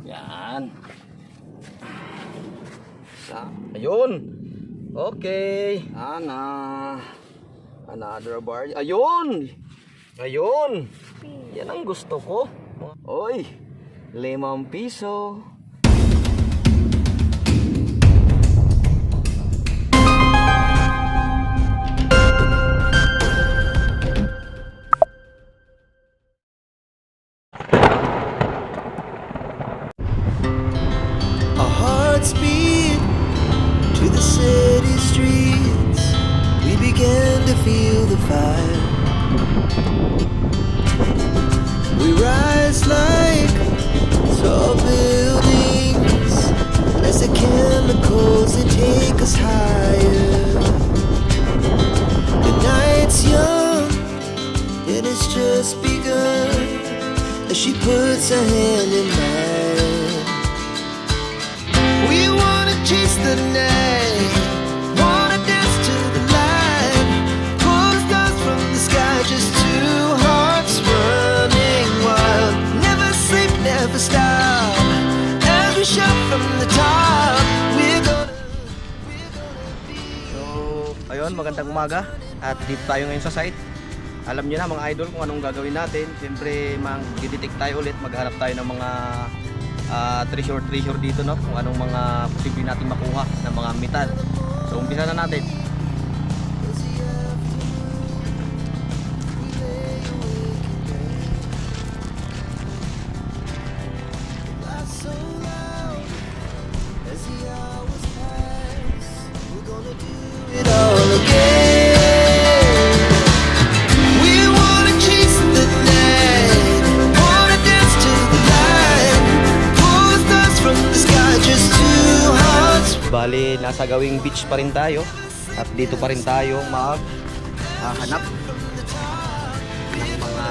Yan. Ayun. Okay. Another bar. Ayun. Ayun. Yan ang gusto ko. Oy. 5 piso. Our hearts beat to the city streets. We began to feel the fire. We rise like tall buildings as the chemicals they take us higher. The night's young and it's just begun as she puts her hand in mine. We wanna chase the night, wanna dance to the light, pull the stars from the sky, just two hearts running wild. Never sleep, never stop, as we shout from the top. We're gonna be. So, ayun, magandang umaga. At dito tayo ngayon sa site. Alam niyo na mga idol kung anong gagawin natin. Siyempre, mag-detect tayo ulit, maghanap tayo ng mga treasure dito, no? Kung anong mga posible natin makuha ng mga metal. So umpisa na natin. So loud as the hours pass, we're gonna do it all again. We wanna chase the night, wanna dance to the light, pull the stars from the sky, just two hearts. Bali, nasa Gawing Beach pa rin tayo. At dito pa rin tayo maghahanap ng mga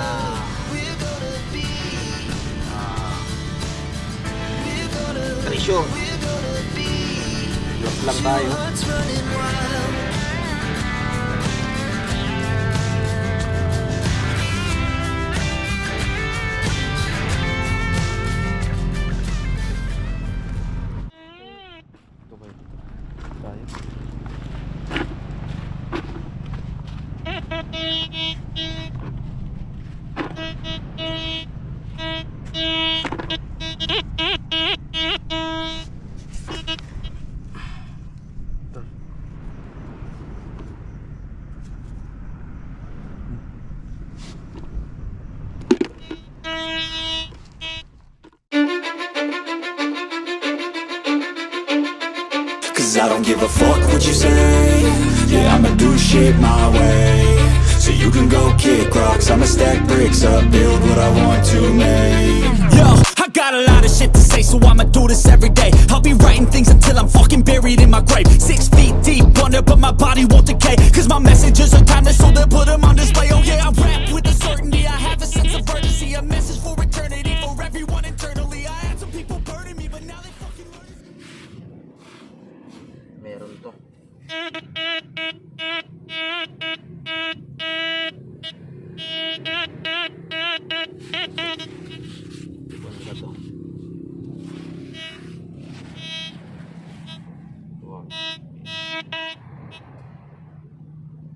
treasure. Look lang tayo. Hearts running wild. Ito ba yun? Tayo. Ito. Cause I don't give a fuck what you say. Yeah, I'ma do shit my way. So you can go kick rocks, I'ma stack bricks up, build what I want to make. Yo, I got a lot of shit to say, so I'ma do this every day. I'll be writing things until I'm fucking buried in my grave. 6 feet deep under, but my body won't decay. Cause my messages are timeless, so they'll put them on display. Oh yeah, I rap with a certainty, I have a sense of urgency. A message for eternity, for everyone internally. I had some people burning me, but now they fucking Meron to. Ano ba to? Wow.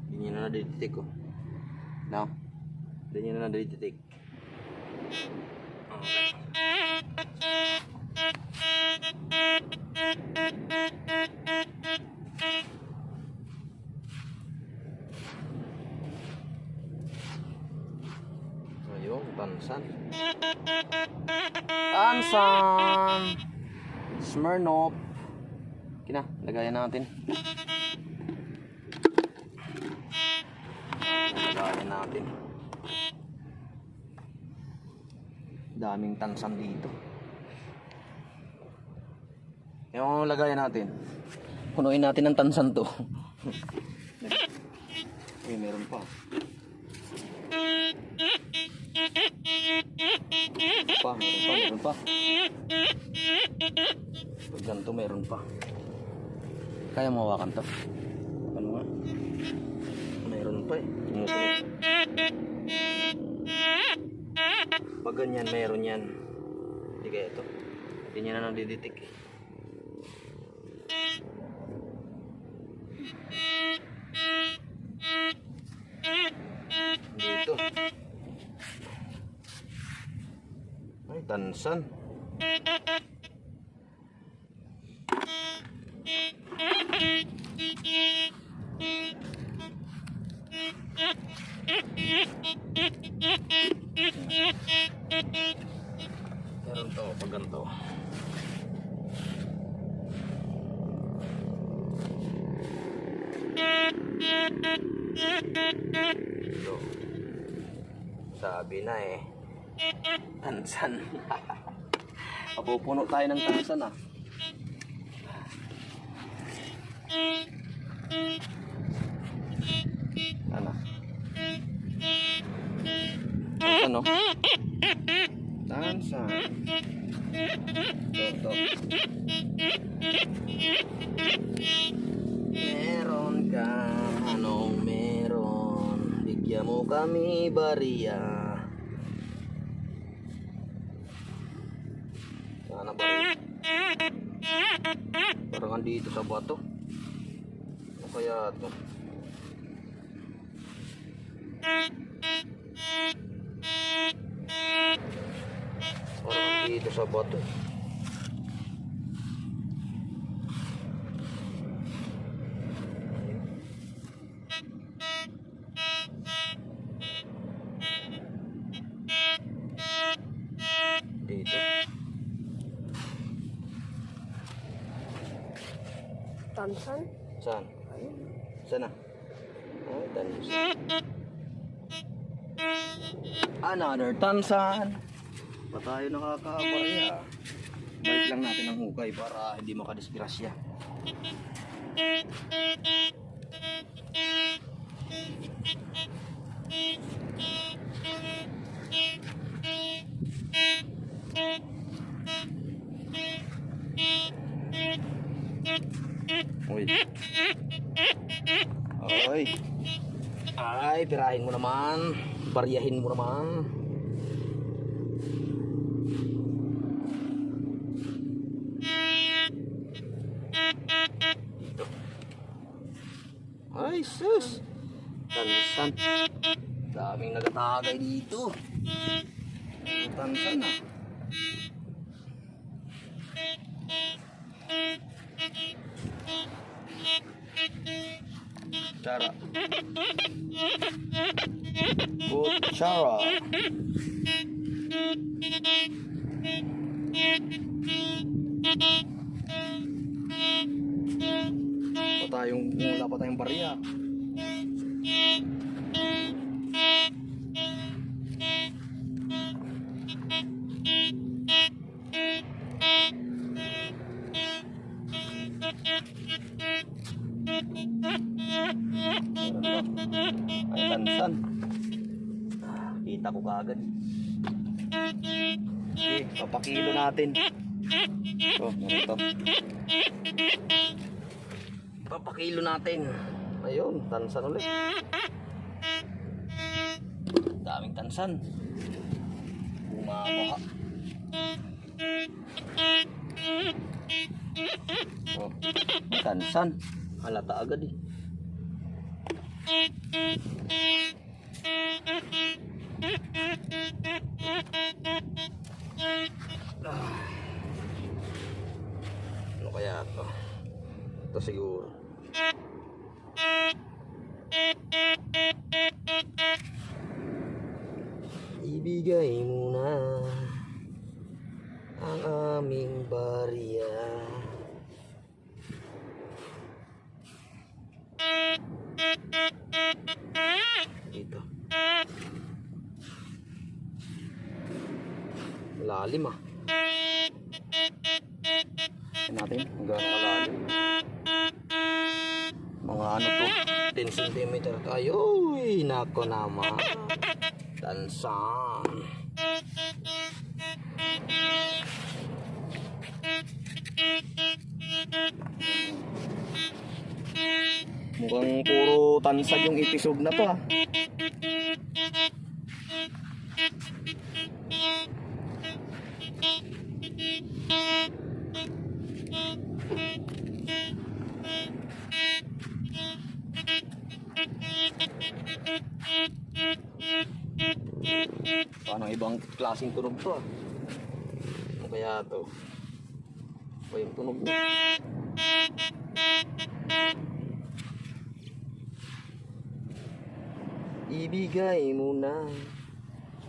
Hindi nyo na nadititik ko. No? Hindi nyo na nadititik. Okay. Ayun, Tansan. Tansan! Smirnoff. Kina, lagayan natin. Lagayan natin. Daming tansan dito. Yung lagayan natin. Punuin natin ng tansan to. Uy, meron pa. Meron pa. Pag ganito, meron pa. Kaya mawakan to. Ano nga? Meron pa eh. Tumutunog. Pag ganyan, meron yan. Hindi kaya ito. Hindi niya na nadiditik. Dito. Ay, tansan. Meron to, pag ganito. Ito. Sabi na eh. Tansan. Mapupuno tayo ng tansan ah. Ano? Tansan no? Tansan. Ito. Meron ka, anong meron? Bigyan mo kami bariya. Sana bariya. Parang andito sa bato. Ano kaya ito? Parang andito sa bato. Dito. Tansan? Saan? Saan na? Oh, tansan. Another tansan. Pa tayo nakakabarya. Balik lang natin ang hukay para hindi makadisgrasya. Uy. Oy. Ay, pirahin mo naman. Baryahin mo naman. Dito. Ay, sus. Tansan. Daming nagatagay dito. Tansan na. Kutsara. Kutsara. Wala pa tayong barya. Ay, tansan. Kita ko kaagad. Okay, papakilo natin. Oh, ito. Papakilo natin. Ayun, tansan ulit. Daming tansan. Bumabaha. Oh, tansan. Halata agad eh. Ano kaya ito? Ito siguro. Ibigay mo na ang aming barya. Dito. Lalim ah. Tignan natin kung gaano kalalim. Mga ano to, 10 cm tayo. Uy, nako naman. Tansan. Mukhang puro tansag yung episode na to ah. Parang ibang klaseng tunog to ah. Ano kaya to? O yung tunog mo? Ibigay mo na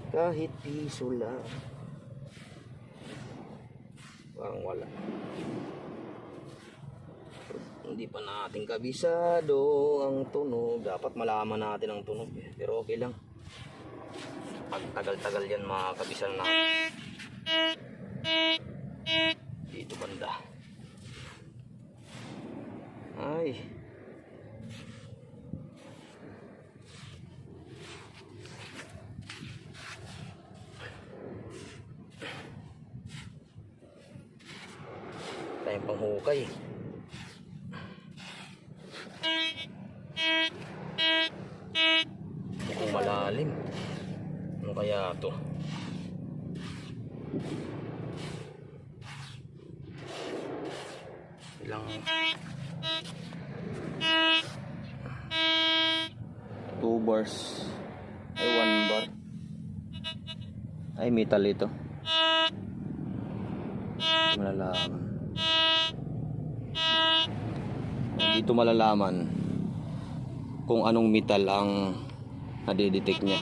kahit piso lang. Parang wala. Hindi pa natin kabisado ang tunog. Dapat malaman natin ang tunog eh. Pero okay lang. Pag tagal-tagal yan makakabisan natin. Dito banda. Ay. Tayong panghukay. Mukhang malalim. Ano kaya to? Ilang 2 bars ay 1 bar ay metal ito. Malalaman dito, malalaman kung anong metal ang nadidetect niya.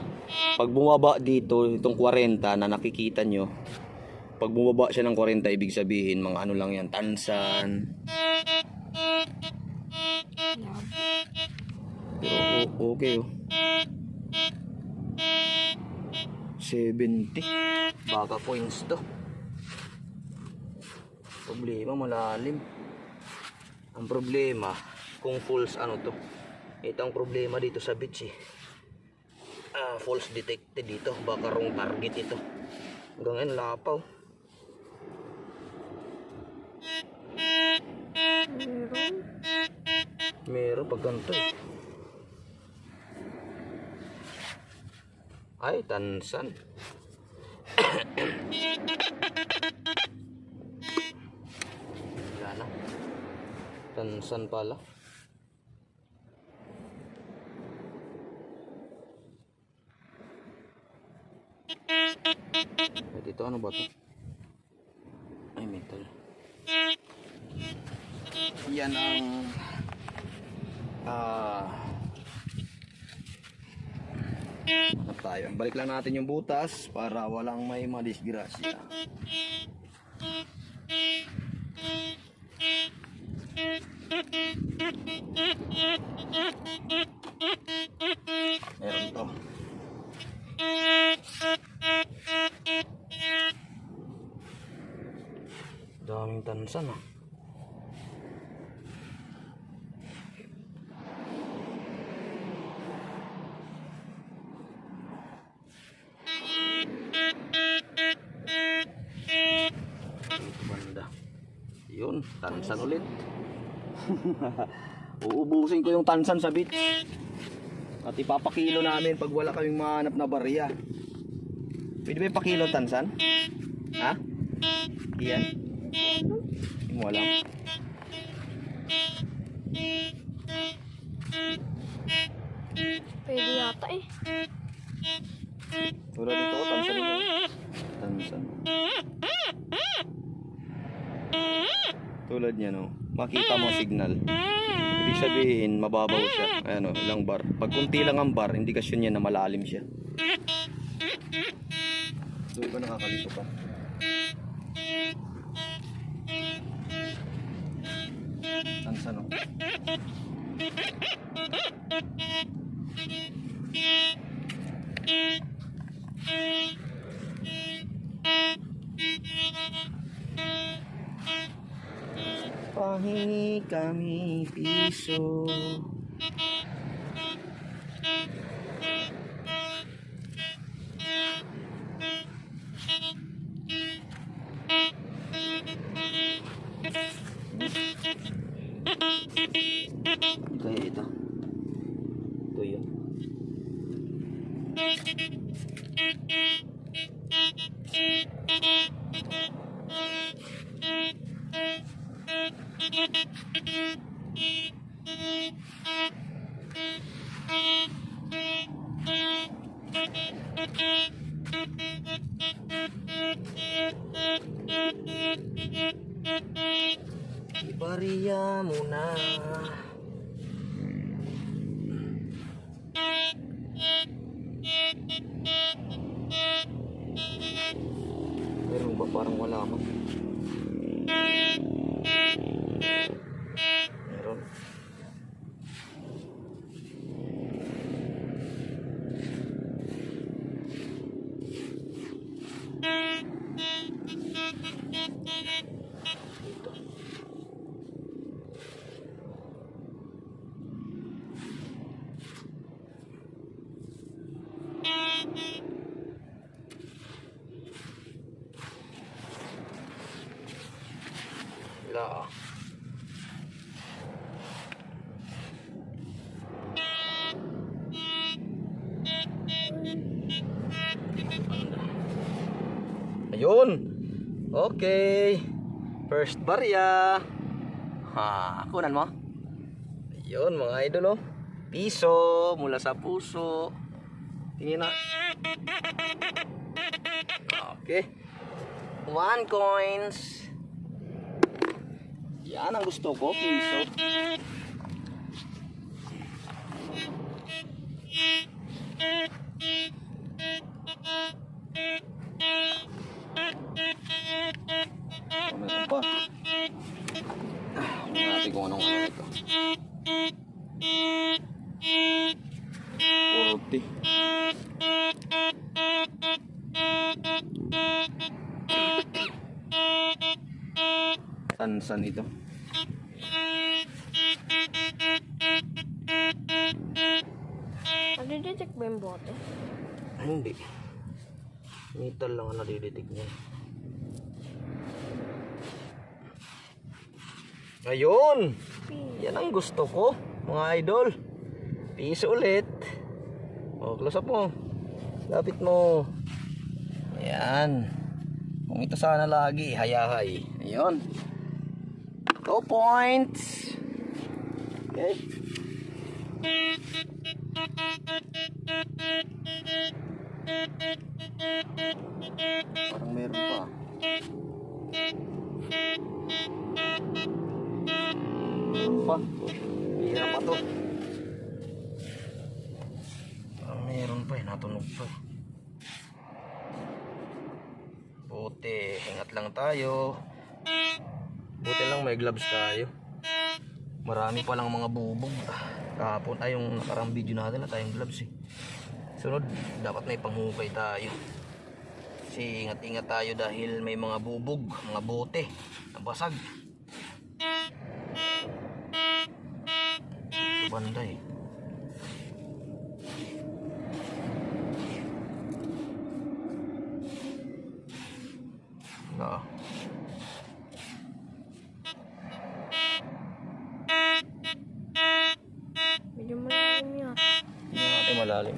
Pag bumaba dito itong 40 na nakikita nyo, pag bumaba siya ng 40 ibig sabihin mga ano lang yan, tansan. Pero okay oh. 70 baka points to. Problema malalim. Ang problema kung false ano to. Ito ang problema dito sa beach eh. False detected dito, baka wrong target ito. Hanggang ngayon lapaw. Meron pag ganito eh. Ay, tansan. Wala na. Tansan pala. Ay, dito ano ba to? Ay, metal. Yan ang tayo. Balik lang natin yung butas para walang may madisgrasya. Meron to. Daming tansan ah. Banda. Yun, tansan ulit. Uubusin ko yung tansan sa beach. At ipapakilo namin pag wala kaming mahanap na barya. Pwede ba ipakilo tansan? Ha? Iyan? Hindi mo alam. Pwede yata eh. Tulad dito, tansan mo. Tansan. Tulad niya no. Makita mo signal. Ibig sabihin, mababaw siya. Ayan o, ilang bar. Pag kunti lang ang bar, indikasyon niya na malalim siya. So, iba nakakalito pa. Tansan o. Pahingi kami piso. Kaya ito. Ito yun. Ibariya muna. Meron ba? Parang wala man. Meron. Wala. Ayun. Okay. First barya. Ha, kunan mo. Ayun mga idol oh. Piso mula sa puso. Tingin na. Okay. 1 coins. Yan ang gusto ko, piso. Meron pa. Tingnan natin kung anong ano ito. 40. San ito? Nadidetect ba yung bote? Ay, hindi. Metal lang ang nadidetect niya. Ayun! Yan ang gusto ko, mga idol. Piso ulit. O, close up mo. Lapit mo. Ayan. Kung ito sana lagi, hayahay. Ayun. 2 points. Okay. Parang meron pa. Meron pa. Hira pa to. Parang meron pa eh. Natunog pa eh. Buti. Ingat lang tayo. Buti lang may gloves tayo. Marami pa lang mga bubog. Kahapon ay yung nakarang video natin na tayong gloves eh. Sunod, dapat may panghukay tayo. Kasi ingat-ingat tayo dahil may mga bubog, mga bote na basag. Ito banda eh. Wala. Medyo malalim yan. Hindi natin malalim.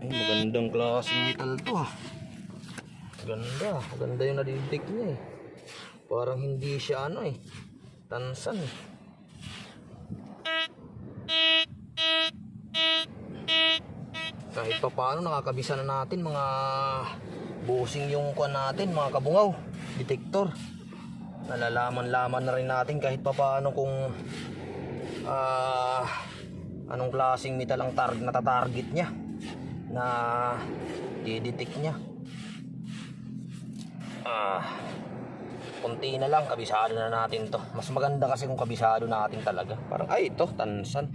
Ay, magandang klaseng metal to ah. Maganda yung nadidetect niya eh. Parang hindi siya ano eh, tansan eh. Kahit pa paano nakakabisa na natin mga busing yung kuwan natin, mga kabungaw, detektor. Nalalaman-laman na rin natin kahit pa paano kung anong klaseng metal ang natatarget niya na didetect niya. Kunti na lang, kabisado na natin to. Mas maganda kasi kung kabisado natin talaga. Parang ay ito, tansan.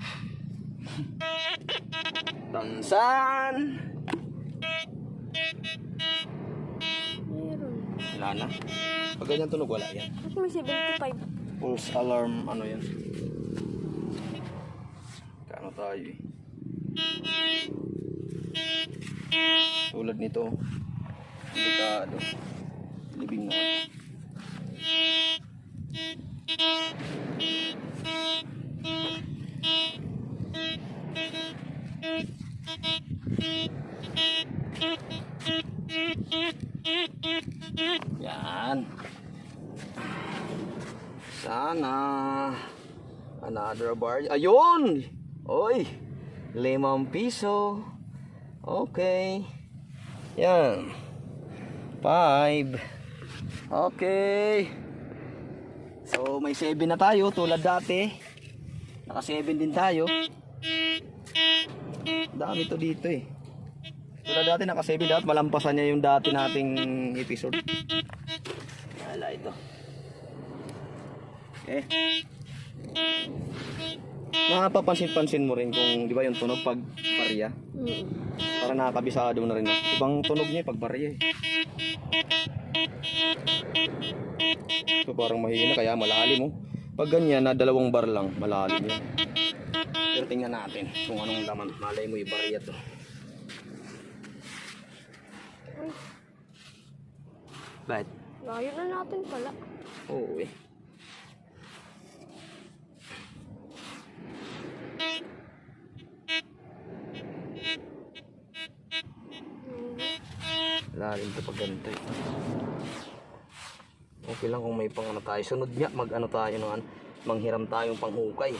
Tansan. Meron. Wala na. Pag ganyan tunog, wala yan. Ba't may 75? Pulse alarm, ano yan? Kano tayo eh. Tulad nito. Delikado. Libing na. Yan. Sana another bar. Ayun! Oy! 5 piso. Okay. Yan. 5. Okay. So may 7 na tayo tulad dati. Naka 7 din tayo. Dami to dito eh. Tulad dati naka 7 dapat malampasan niya yung dati nating episode. Wala ito. Okay. Napapansin-pansin mo rin kung di ba yung tunog pag barya. Para nakakabisado mo na rin. No? Ibang tunog niya pag barya eh. Ito parang mahina kaya malalim oh. Pag ganyan na 2 bar lang, malalim yun. Pero tingnan natin kung anong laman. Malay mo yung barya to. Bakit? Layo na natin pala. Oo eh. Lalim to pag ganito eh. Okay lang kung may pang ano tayo. Sunod nga mag ano tayo ng manghiram tayong panghukay.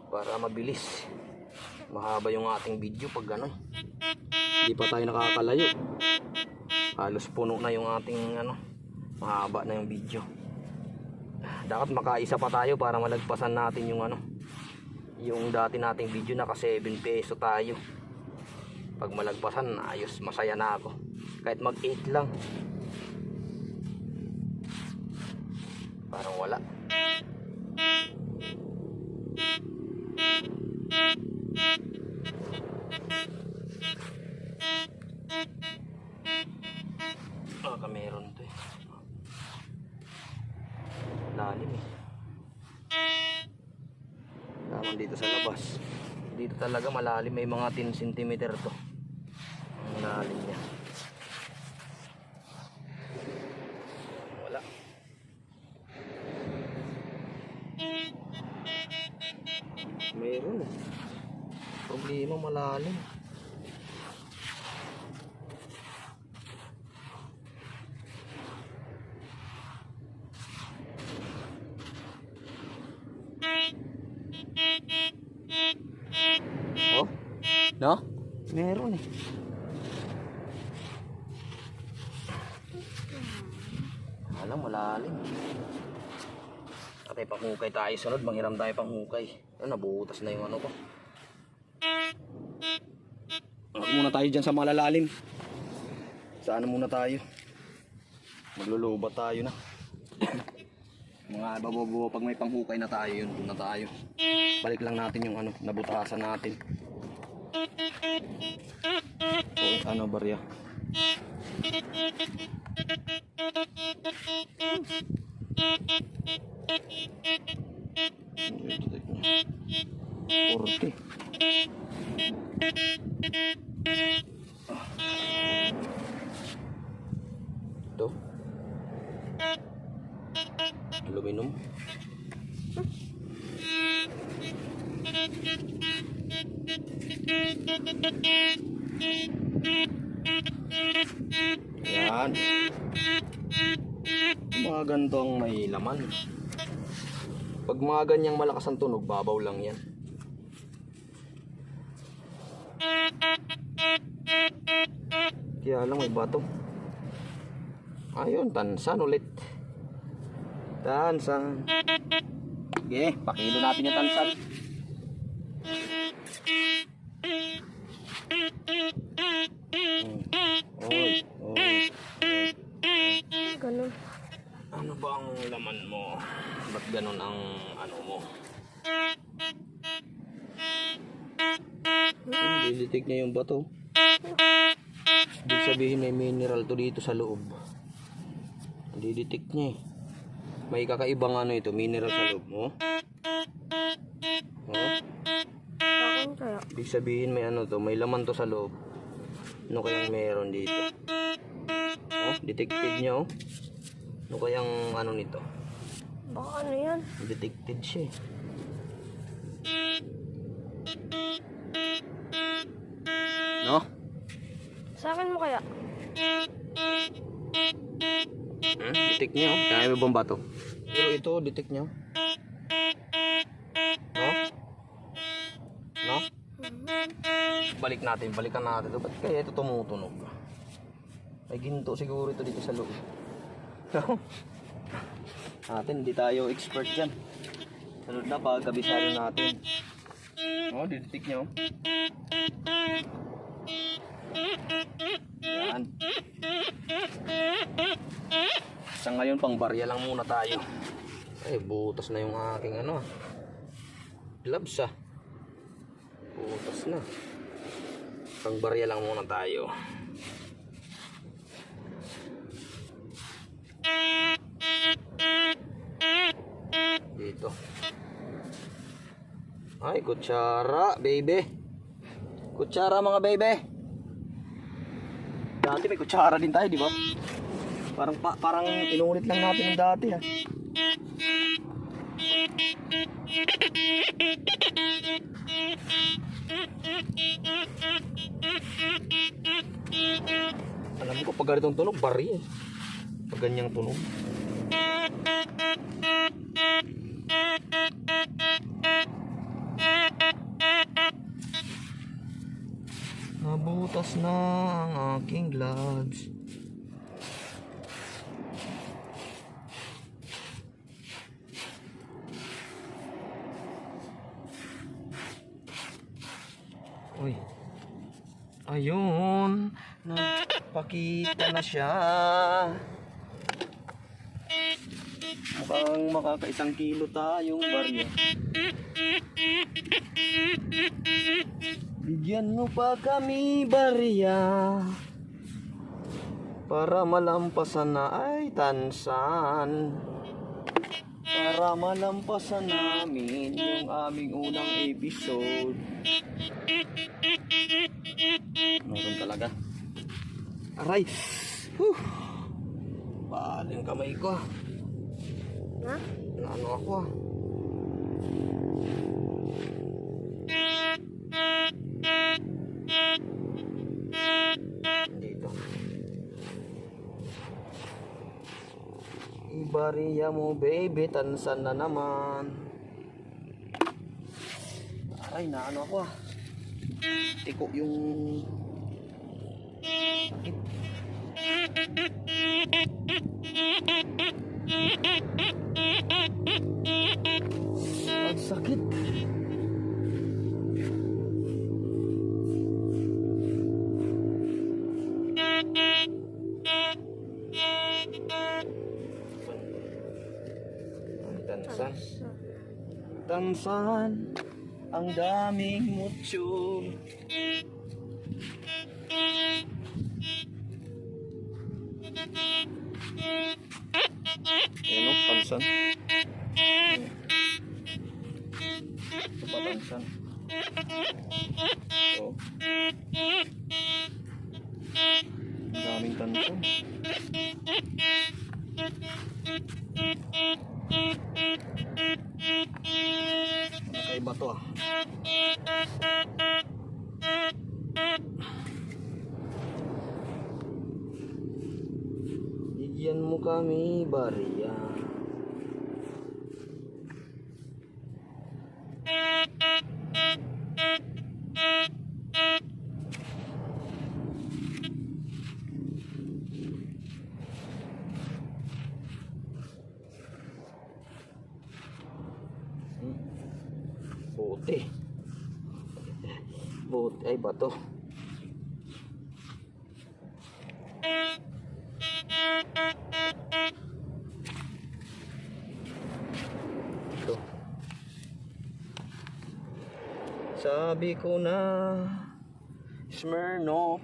Para mabilis. Mahaba yung ating video pag ano. Hindi pa tayo nakakalayo. Halos puno na yung ating ano. Mahaba na yung video. Dapat makaisa pa tayo para malagpasan natin yung ano. Yung dati nating video naka 7 peso tayo. Pag malagpasan, ayos, masaya na ako. Kahit mag 8 lang. Parang wala. Baka meron to eh. Lalim eh. Laman dito sa labas. Dito talaga malalim, may mga 10 cm to. Ang lalim niya. Wala. Meron eh. Problema malalim. Oh? No? Meron eh. Alam, malalim. At panghukay tayo sunod, manghiram tayo panghukay. Nabuhutas na yung ano ko. Huwag muna tayo dyan sa malalalim. Saan muna tayo? Maglulubat tayo na. Mga babobo pag may panghukay na tayo, yun na tayo. Balik lang natin yung ano, nabutasan natin. O ano barya? Orte. Ito. Aluminum. Yan. Mga gantong may laman. Pag mga ganyang malakas ang tunog, babaw lang yan. Kaya lang may bato. Ayun, tansan ulit. Tansan. Sige, pakilo natin yung tansan. Oy, oy. Ganun. Ano ba ang laman mo? Ba't ganun ang ano mo? Dilitik niya yung bato. Ibig sabihin may mineral to dito sa loob. Dilitik niya eh. May kakaibang ano ito, mineral sa loob mo. Oh? Akin kaya. Ibig sabihin may ano to, may laman to sa loob. Ano kayang meron dito? Oh, detected niya oh. Ano kayang ano nito? Baka ano yan? Detected siya eh. No? Sa akin mo kaya? Detect niya oh. Kaya may bomba to. Pero ito, detect niya. No? No? Balikan natin ito. Ba't kaya ito tumutunog? May ginto siguro ito dito sa loob. Natin, hindi tayo expert dyan. Sunod na, pagkabisado natin. Oh, diditik nyo. Yan. Sa ngayon, pang barya lang muna tayo. Ay, butas na yung aking ano. Gloves ah. Butas na. Pang barya lang muna tayo. Dito. Ay, kutsara, baby. Kutsara mga baby. Dati may kutsara din tayo, di ba? Parang inulit lang natin ng dati ha. Alam ko pag ganitong tunog, bari eh. Pag ganyang tunog. Nabutas na ang aking gloves. Uy. Ayun, nagpakita na siya. Mukhang makakaisang kilo tayong barya. Bigyan mo pa kami barya para malampasan na ay tansan. Para malampasan namin yung aming unang episode. Meron talaga. Aray! Paling kamay ko ah. Ha? Ano ako ah. Dito. Ibariya mo baby, tansan na naman. Ay, naano ako ah. Tiko yung... Ang sakit. Tansan. Tansan. Ang daming mutyo. Ayan o, tansan. Ito pa tansan. So, ang daming tansan. Nakaiba to ah. Bigyan mo kami barya. Bote. Bote ay bato. Ito. Sabi ko na Smirnoff.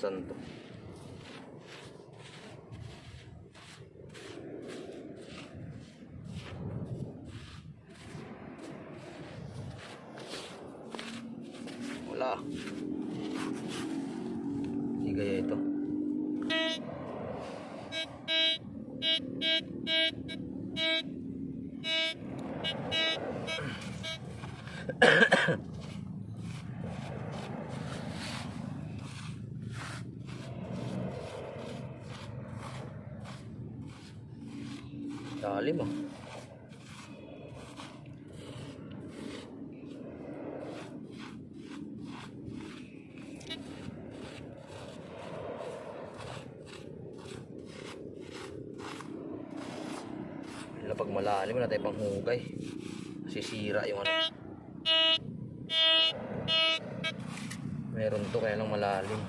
Saan to? Wala. Hindi kaya ito. Lalim ah. Wala, pag malalim na tayo pang hugay. Sisira yung ano. Meron to kaya lang malalim.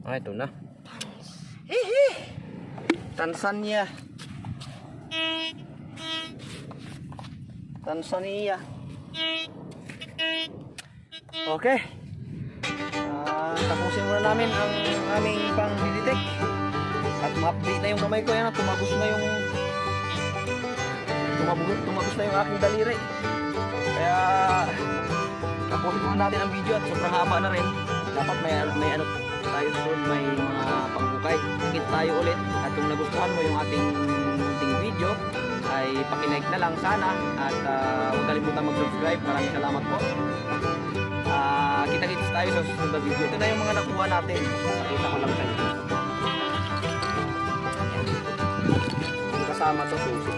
Ah, ito na. Hihi! Tanzania. Tanzania. Okay. Tapusin muna namin ang aming pang-detect. At ma-update na yung kamay ko. Yan, tumagos na yung aking daliri. Kaya tapusin muna natin ang video at sobrang haba na rin. Dapat may ano tayo soon, may mga panghukay. Higit tayo ulit. At kung nagustuhan mo yung ating video, ay paki-like na lang sana. At huwag kalimutan mag-subscribe. Maraming salamat po. Kita-kits tayo sa susunod na video. Ito na yung mga nakuha natin. Pakita ko lang sa inyo. Kasama to, susi.